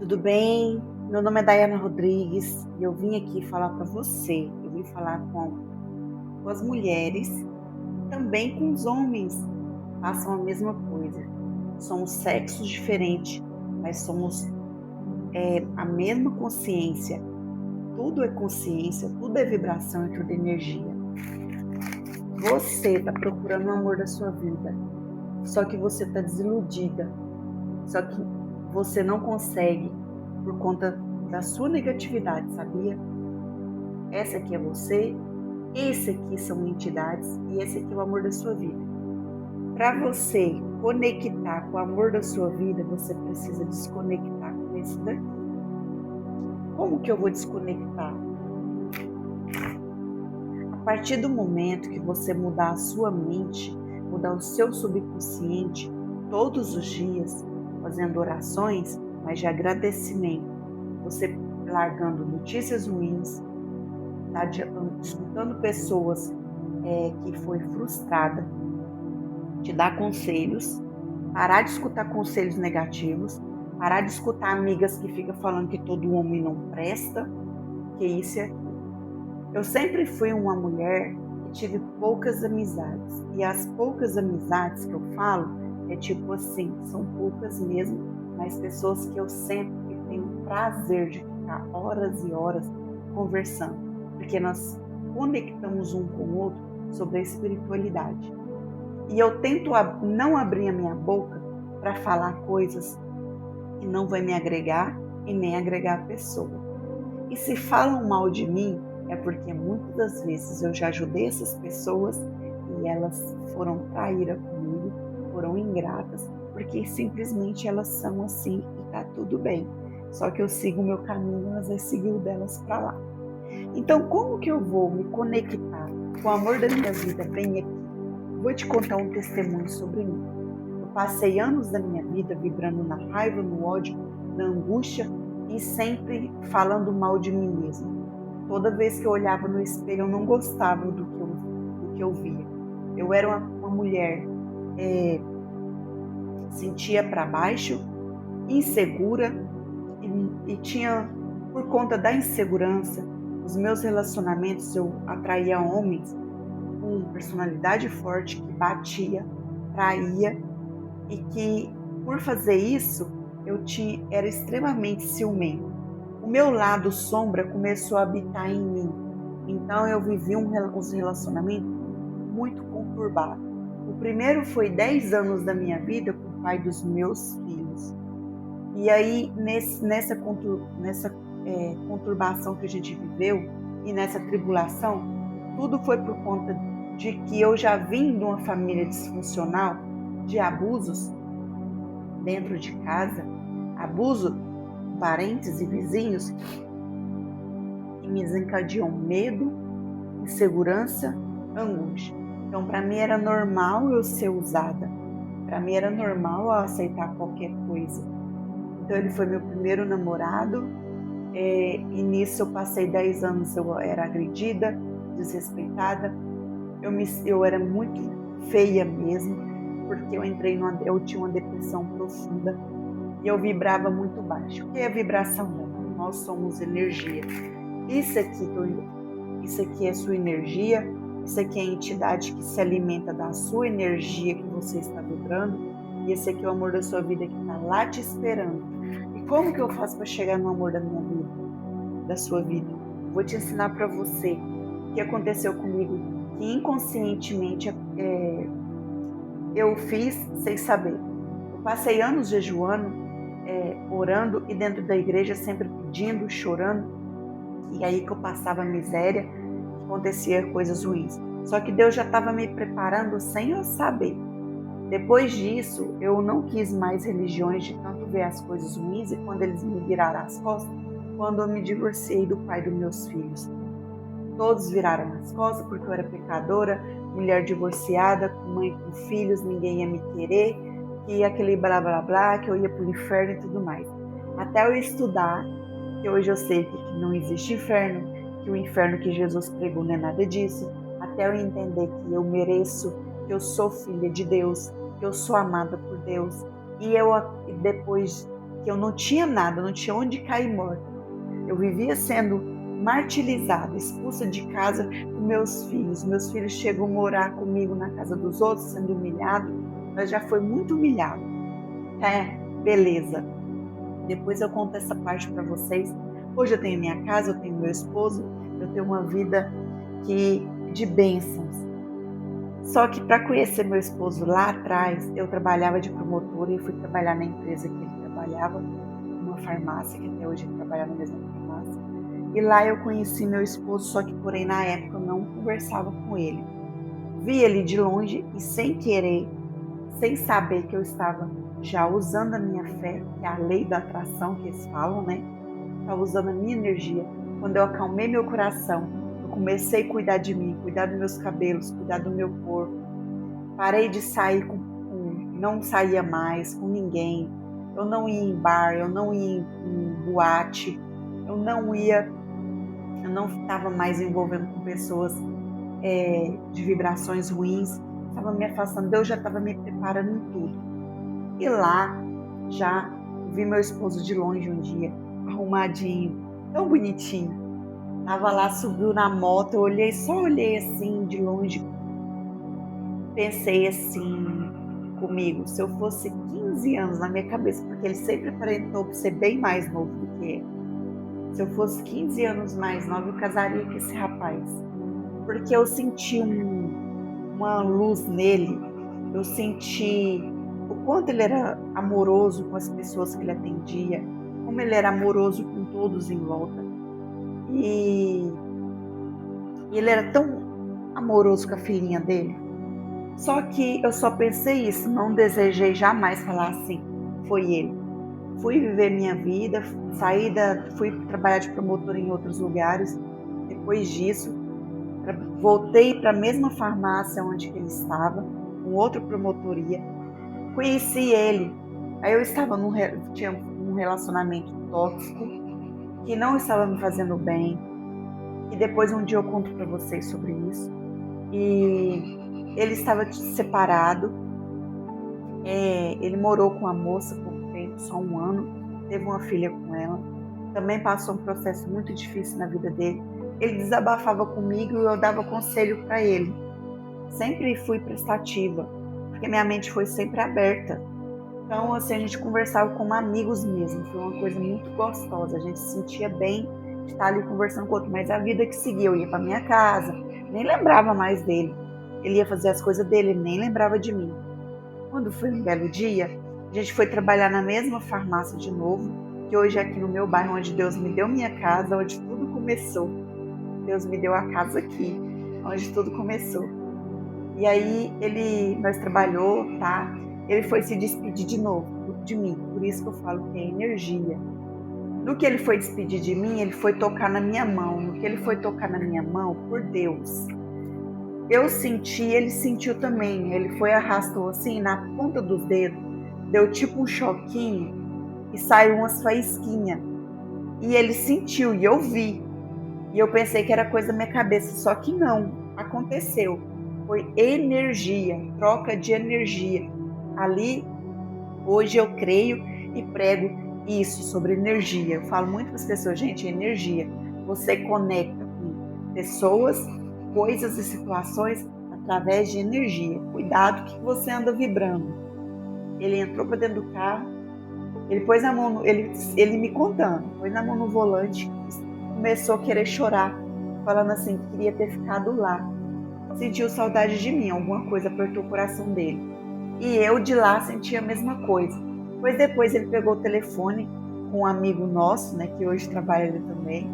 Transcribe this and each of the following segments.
Tudo bem? Meu nome é Daiana Rodrigues e eu vim aqui falar para você. Eu vim falar com as mulheres, também com os homens, façam a mesma coisa. Somos sexos diferentes, mas somos a mesma consciência. Tudo é consciência, tudo é vibração e tudo é energia. Você está procurando o amor da sua vida, só que você está desiludida, só que você não consegue por conta da sua negatividade, sabia? Essa aqui é você, esse aqui são entidades e esse aqui é o amor da sua vida. Para você conectar com o amor da sua vida, você precisa desconectar com esse daqui. Como que eu vou desconectar? A partir do momento que você mudar a sua mente, mudar o seu subconsciente, todos os dias, fazendo orações, mas de agradecimento, você largando notícias ruins, tá escutando pessoas que foi frustrada, te dar conselhos, parar de escutar conselhos negativos, parar de escutar amigas que ficam falando que todo homem não presta, que isso e aquilo. Eu sempre fui uma mulher que tive poucas amizades, e as poucas amizades que eu falo é tipo assim, são poucas mesmo, mas pessoas que eu sempre tenho prazer de ficar horas e horas conversando, porque nós conectamos um com o outro sobre a espiritualidade. E eu tento não abrir a minha boca para falar coisas que não vai me agregar e nem agregar a pessoa. E se falam mal de mim, é porque muitas das vezes eu já ajudei essas pessoas e elas foram traíras comigo, foram ingratas, porque simplesmente elas são assim e tá tudo bem. Só que eu sigo o meu caminho, elas vão seguir o delas para lá. Então, como que eu vou me conectar com o amor da minha vida bem aqui? Vou te contar um testemunho sobre mim. Eu passei anos da minha vida vibrando na raiva, no ódio, na angústia e sempre falando mal de mim mesma. Toda vez que eu olhava no espelho, eu não gostava do que eu via. Eu era uma mulher, sentia para baixo, insegura e tinha, por conta da insegurança, os meus relacionamentos, eu atraía homens com personalidade forte, que batia, traía e que, por fazer isso, era extremamente ciumento. O meu lado sombra começou a habitar em mim. Então eu vivi uns relacionamentos muito conturbados. O primeiro foi 10 anos da minha vida com o pai dos meus filhos. E aí, nessa conturbação que a gente viveu e nessa tribulação, tudo foi por conta de que eu já vim de uma família disfuncional, de abusos dentro de casa, abuso de parentes e vizinhos, que me desencadeiam medo, insegurança, angústia. Então, para mim era normal eu ser usada, para mim era normal eu aceitar qualquer coisa. Então, ele foi meu primeiro namorado, e nisso eu passei 10 anos, eu era agredida, desrespeitada, eu era muito feia mesmo, porque eu tinha uma depressão profunda e eu vibrava muito baixo. O que é vibração? Nós somos energia. Isso aqui é sua energia, isso aqui é a entidade que se alimenta da sua energia que você está vibrando, e esse aqui é o amor da sua vida que está lá te esperando. E como que eu faço para chegar no amor da minha vida, da sua vida? Vou te ensinar para você o que aconteceu comigo, que inconscientemente eu fiz sem saber. Eu passei anos jejuando, orando e dentro da igreja sempre pedindo, chorando, e aí que eu passava miséria, que acontecia coisas ruins. Só que Deus já estava me preparando sem eu saber. Depois disso, eu não quis mais religiões de tanto ver as coisas ruins, e quando eles me viraram as costas, quando eu me divorciei do pai dos meus filhos. Todos viraram as costas porque eu era pecadora, mulher divorciada, com mãe com filhos, ninguém ia me querer, que aquele blá blá blá, que eu ia para o inferno e tudo mais. Até eu estudar, que hoje eu sei que não existe inferno, que o inferno que Jesus pregou não é nada disso, até eu entender que eu mereço, que eu sou filha de Deus, que eu sou amada por Deus. E depois que eu não tinha nada, não tinha onde cair morta. Eu vivia sendo martirizada, expulsa de casa com meus filhos. Meus filhos chegam a morar comigo na casa dos outros, sendo humilhado, mas já foi muito humilhado. É, beleza. Depois eu conto essa parte para vocês. Hoje eu tenho minha casa, eu tenho meu esposo, eu tenho uma vida de bênçãos. Só que para conhecer meu esposo lá atrás, eu trabalhava de promotora e fui trabalhar na empresa que ele trabalhava, uma farmácia, que até hoje ele trabalha na mesma farmácia. E lá eu conheci meu esposo, só que porém na época eu não conversava com ele. Vi ele de longe e sem querer, sem saber que eu estava já usando a minha fé, que é a lei da atração que eles falam, né? Estava usando a minha energia. Quando eu acalmei meu coração, eu comecei a cuidar de mim, cuidar dos meus cabelos, cuidar do meu corpo. Parei de sair não saía mais com ninguém. Eu não ia em bar, eu não ia em boate, eu não estava mais envolvendo com pessoas de vibrações ruins. Estava me afastando, Deus já estava me preparando em tudo. E lá, já vi meu esposo de longe um dia, arrumadinho, tão bonitinho. Tava lá, subiu na moto, eu só olhei assim de longe. Pensei assim comigo, se eu fosse 15 anos na minha cabeça, porque ele sempre aparentou ser bem mais novo do que eu. Se eu fosse 15 anos mais nova, eu casaria com esse rapaz. Porque eu senti uma luz nele, eu senti o quanto ele era amoroso com as pessoas que ele atendia, como ele era amoroso com todos em volta. E ele era tão amoroso com a filhinha dele. Só que eu só pensei isso, não desejei jamais falar assim, foi ele. Fui viver minha vida, fui trabalhar de promotor em outros lugares. Depois disso, voltei para a mesma farmácia onde ele estava, com outra promotoria. Conheci ele. Aí eu tinha um relacionamento tóxico que não estava me fazendo bem. E depois um dia eu conto para vocês sobre isso. E ele estava separado. Ele morou com a moça por um tempo, só 1 ano. Teve uma filha com ela. Também passou um processo muito difícil na vida dele. Ele desabafava comigo e eu dava conselho para ele. Sempre fui prestativa, porque minha mente foi sempre aberta. Então, assim, a gente conversava como amigos mesmo. Foi uma coisa muito gostosa. A gente se sentia bem de estar ali conversando com o outro. Mas a vida que seguia, eu ia para minha casa, nem lembrava mais dele. Ele ia fazer as coisas dele, nem lembrava de mim. Quando foi um belo dia, a gente foi trabalhar na mesma farmácia de novo, que hoje é aqui no meu bairro, onde Deus me deu minha casa, onde tudo começou. Deus me deu a casa aqui, onde tudo começou. E aí nós trabalhou, tá? Ele foi se despedir de novo de mim, por isso que eu falo que é energia. No que ele foi despedir de mim, ele foi tocar na minha mão. No que ele foi tocar na minha mão, por Deus, eu senti, ele sentiu também. Ele foi, arrastou assim, na ponta dos dedos, deu tipo um choquinho e saiu umas faísquinhas. E ele sentiu, e eu vi. E eu pensei que era coisa da minha cabeça, só que não, aconteceu. Foi energia, troca de energia. Ali, hoje eu creio e prego isso sobre energia. Eu falo muito para as pessoas, gente, energia. Você conecta com pessoas, coisas e situações através de energia. Cuidado que você anda vibrando. Ele entrou para dentro do carro, ele pôs a mão, ele me contando, pôs a mão no volante, começou a querer chorar, falando assim que queria ter ficado lá. Sentiu saudade de mim, alguma coisa apertou o coração dele. E eu de lá senti a mesma coisa. Pois depois ele pegou o telefone com um amigo nosso, né, que hoje trabalha ali também.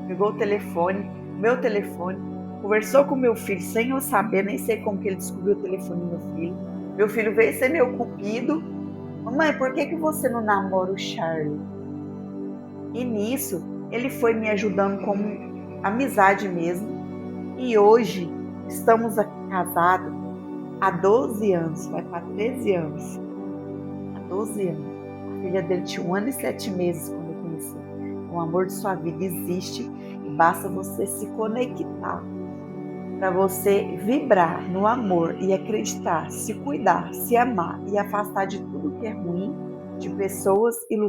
Pegou o telefone, meu telefone, conversou com meu filho sem eu saber, nem sei como que ele descobriu o telefone do meu filho. Meu filho veio ser meu cupido. Mamãe, por que você não namora o Charlie? E nisso, ele foi me ajudando como amizade mesmo. E hoje estamos casados há 12 anos, vai para 13 anos. Há 12 anos. A filha dele tinha 1 ano e 7 meses quando eu conheci. O amor de sua vida existe e basta você se conectar para você vibrar no amor e acreditar, se cuidar, se amar e afastar de tudo que é ruim, de pessoas e lugares.